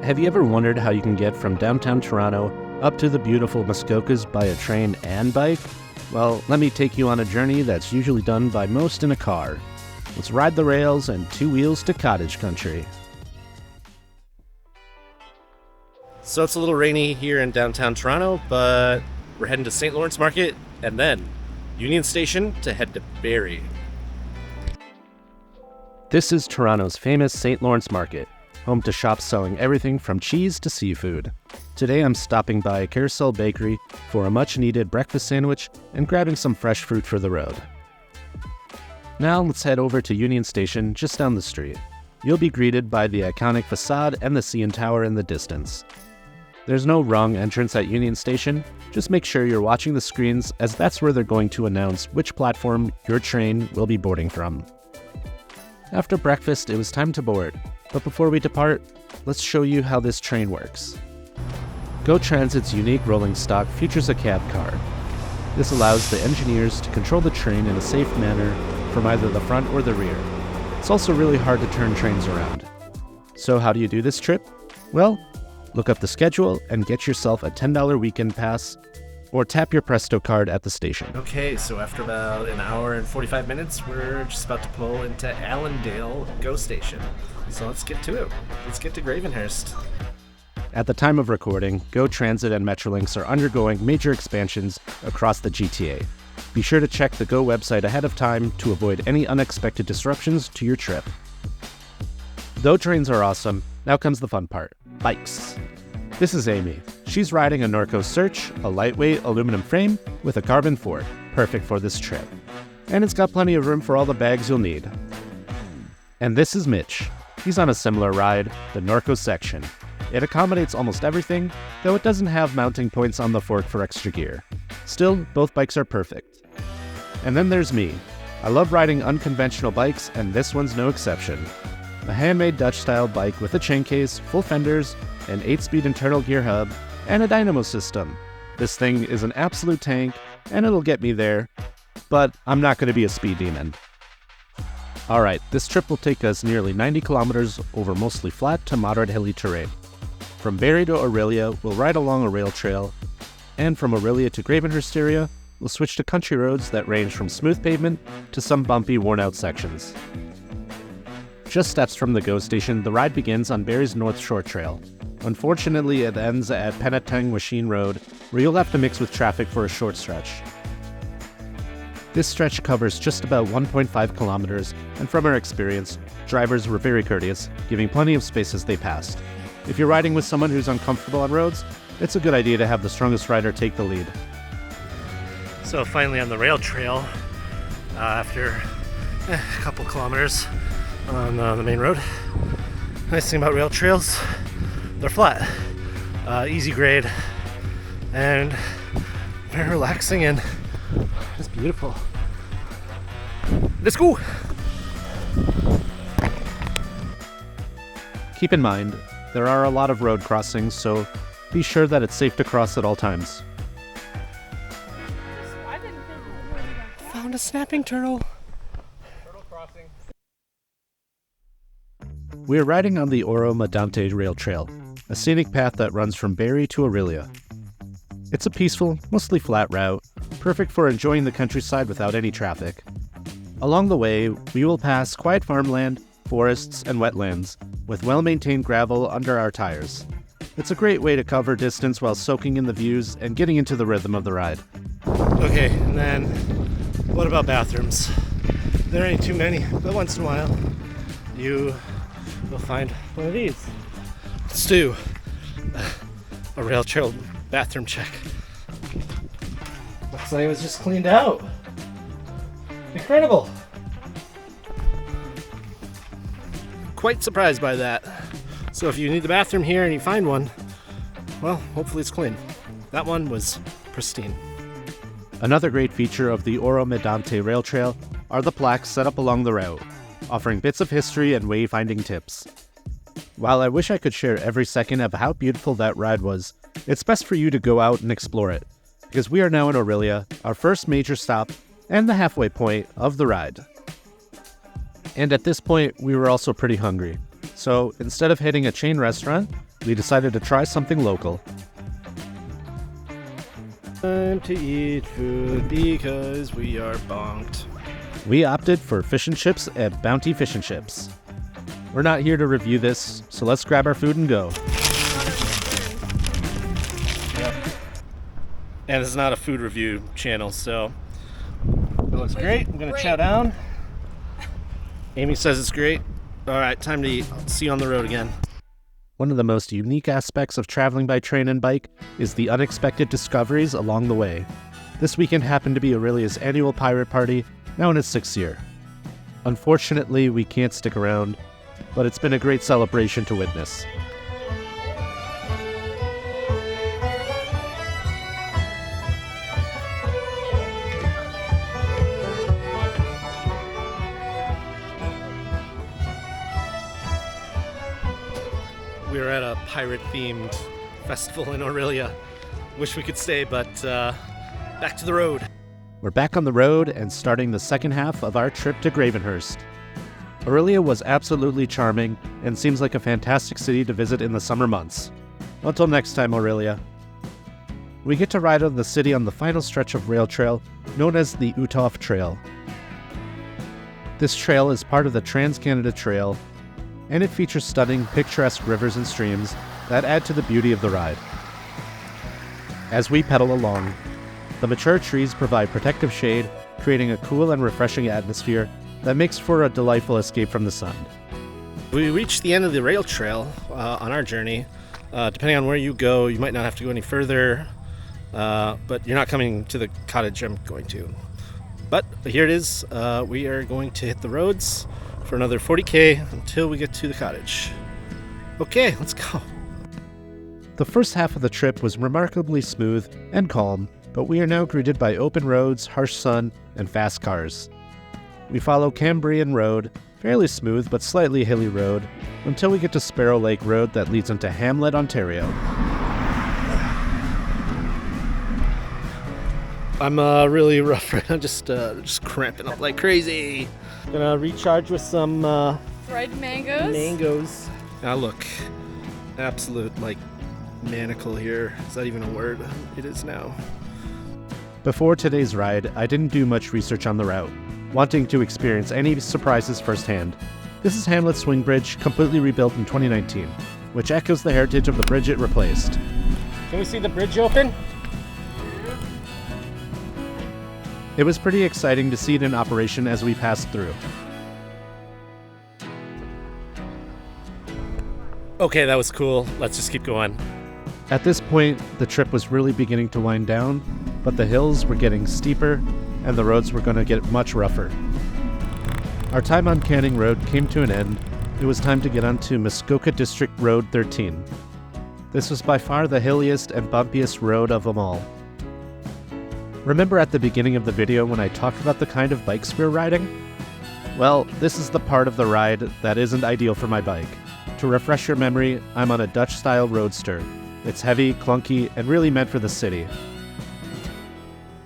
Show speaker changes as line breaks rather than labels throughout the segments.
Have you ever wondered how you can get from downtown Toronto up to the beautiful Muskokas by a train and bike? Well, let me take you on a journey that's usually done by most in a car. Let's ride the rails and two wheels to cottage country.
So it's a little rainy here in downtown Toronto, but we're heading to St. Lawrence Market and then Union Station to head to Barrie.
This is Toronto's famous St. Lawrence Market, home to shops selling everything from cheese to seafood. Today I'm stopping by Carousel Bakery for a much-needed breakfast sandwich and grabbing some fresh fruit for the road. Now let's head over to Union Station just down the street. You'll be greeted by the iconic facade and the CN Tower in the distance. There's no wrong entrance at Union Station, just make sure you're watching the screens as that's where they're going to announce which platform your train will be boarding from. After breakfast, it was time to board, but before we depart, let's show you how this train works. GO Transit's unique rolling stock features a cab car. This allows the engineers to control the train in a safe manner from either the front or the rear. It's also really hard to turn trains around. So how do you do this trip? Well, look up the schedule and get yourself a $10 weekend pass, or tap your Presto card at the station.
Okay, so after about an hour and 45 minutes, we're just about to pull into Allendale GO Station. So let's get to it. Let's get to Gravenhurst.
At the time of recording, GO Transit and Metrolinx are undergoing major expansions across the GTA. Be sure to check the GO website ahead of time to avoid any unexpected disruptions to your trip. Though trains are awesome, now comes the fun part: bikes. This is Amy. She's riding a Norco Search, a lightweight aluminum frame with a carbon fork, perfect for this trip. And it's got plenty of room for all the bags you'll need. And this is Mitch. He's on a similar ride, the Norco Section. It accommodates almost everything, though it doesn't have mounting points on the fork for extra gear. Still, both bikes are perfect. And then there's me. I love riding unconventional bikes, and this one's no exception. A handmade Dutch-style bike with a chain case, full fenders, an 8-speed internal gear hub, and a dynamo system. This thing is an absolute tank, and it'll get me there, but I'm not going to be a speed demon. Alright, this trip will take us nearly 90 kilometers over mostly flat to moderate hilly terrain. From Barrie to Orillia, we'll ride along a rail trail, and from Orillia to Gravenhurst area, we'll switch to country roads that range from smooth pavement to some bumpy, worn-out sections. Just steps from the GO station, the ride begins on Barrie's North Shore Trail. Unfortunately, it ends at Penetang-Washeen Road, where you'll have to mix with traffic for a short stretch. This stretch covers just about 1.5 kilometers, and from our experience, drivers were very courteous, giving plenty of space as they passed. If you're riding with someone who's uncomfortable on roads, it's a good idea to have the strongest rider take the lead.
So finally on the rail trail, after a couple kilometers on the main road. Nice thing about rail trails, they're flat, easy grade, and very relaxing, and it's beautiful. Let's go!
Keep in mind, there are a lot of road crossings, so be sure that it's safe to cross at all times.
Found a snapping turtle.
We're riding on the Oro Medante Rail Trail, a scenic path that runs from Barrie to Orillia. It's a peaceful, mostly flat route, perfect for enjoying the countryside without any traffic. Along the way, we will pass quiet farmland, forests, and wetlands, with well-maintained gravel under our tires. It's a great way to cover distance while soaking in the views and getting into the rhythm of the ride.
Okay, and then what about bathrooms? There ain't too many, but once in a while, you will find one of these. Let's do a rail trail bathroom check. Looks like it was just cleaned out. Incredible. Quite surprised by that. So if you need the bathroom here and you find one, well, hopefully it's clean. That one was pristine.
Another great feature of the Oro Medante Rail Trail are the plaques set up along the route, offering bits of history and wayfinding tips. While I wish I could share every second of how beautiful that ride was, it's best for you to go out and explore it, because we are now in Orillia, our first major stop, and the halfway point of the ride. And at this point, we were also pretty hungry. So instead of hitting a chain restaurant, we decided to try something local.
Time to eat food because we are bonked.
We opted for fish and chips at Bounty Fish and Chips. We're not here to review this, so let's grab our food and go.
And it's not a food review channel, so it looks great. I'm gonna chow down. Amy says it's great. All right, time to eat. See you on the road again.
One of the most unique aspects of traveling by train and bike is the unexpected discoveries along the way. This weekend happened to be Aurelia's annual pirate party, now in its 6th year. Unfortunately, we can't stick around, but it's been a great celebration to witness.
We were at a pirate-themed festival in Aurelia. Wish we could stay, but back to the road.
We're back on the road and starting the second half of our trip to Gravenhurst. Aurelia was absolutely charming and seems like a fantastic city to visit in the summer months. Until next time, Aurelia. We get to ride on the city on the final stretch of rail trail known as the Uthoff Trail. This trail is part of the Trans-Canada Trail, and it features stunning, picturesque rivers and streams that add to the beauty of the ride. As we pedal along, the mature trees provide protective shade, creating a cool and refreshing atmosphere that makes for a delightful escape from the sun.
We reached the end of the rail trail on our journey. Depending on where you go, you might not have to go any further, but you're not coming to the cottage I'm going to. But here it is. We are going to hit the roads for another 40K until we get to the cottage. Okay, let's go.
The first half of the trip was remarkably smooth and calm, but we are now greeted by open roads, harsh sun, and fast cars. We follow Cambrian Road, fairly smooth but slightly hilly road, until we get to Sparrow Lake Road that leads into Hamlet, Ontario.
I'm really rough right now, just cramping up like crazy. Gonna recharge with some
fried mangoes.
Mangoes. Now look, absolute like manacle here. Is that even a word? It is now.
Before today's ride, I didn't do much research on the route, wanting to experience any surprises firsthand. This is Hamlet Swing Bridge, completely rebuilt in 2019, which echoes the heritage of the bridge it replaced.
Can we see the bridge open?
It was pretty exciting to see it in operation as we passed through.
Okay, that was cool. Let's just keep going.
At this point, the trip was really beginning to wind down, but the hills were getting steeper and the roads were going to get much rougher. Our time on Canning Road came to an end. It was time to get onto Muskoka District Road 13. This was by far the hilliest and bumpiest road of them all. Remember at the beginning of the video when I talked about the kind of bikes we're riding? Well, this is the part of the ride that isn't ideal for my bike. To refresh your memory, I'm on a Dutch-style roadster. It's heavy, clunky, and really meant for the city.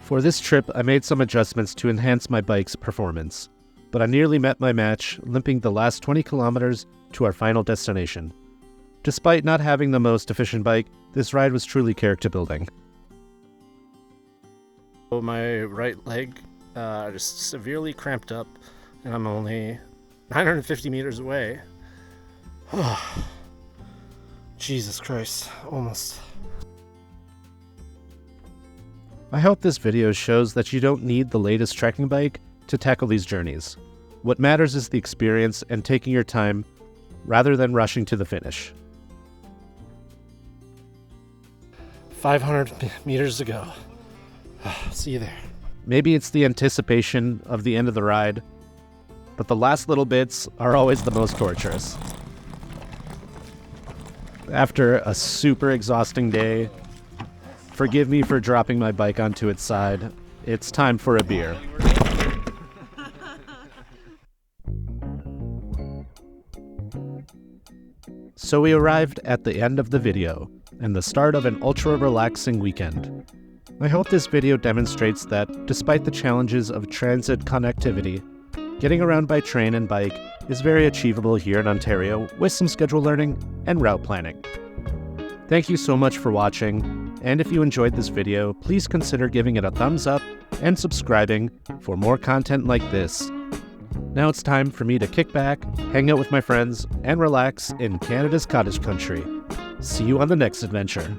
For this trip, I made some adjustments to enhance my bike's performance, but I nearly met my match, limping the last 20 kilometers to our final destination. Despite not having the most efficient bike, this ride was truly character-building.
My right leg just severely cramped up, and I'm only 950 meters away. Jesus Christ, almost.
I hope this video shows that you don't need the latest trekking bike to tackle these journeys. What matters is the experience and taking your time rather than rushing to the finish.
500 meters to go. See you there.
Maybe it's the anticipation of the end of the ride, but the last little bits are always the most torturous. After a super exhausting day, forgive me for dropping my bike onto its side. It's time for a beer. So we arrived at the end of the video and the start of an ultra-relaxing weekend. I hope this video demonstrates that, despite the challenges of transit connectivity, getting around by train and bike is very achievable here in Ontario with some schedule learning and route planning. Thank you so much for watching, and if you enjoyed this video, please consider giving it a thumbs up and subscribing for more content like this. Now it's time for me to kick back, hang out with my friends, and relax in Canada's cottage country. See you on the next adventure.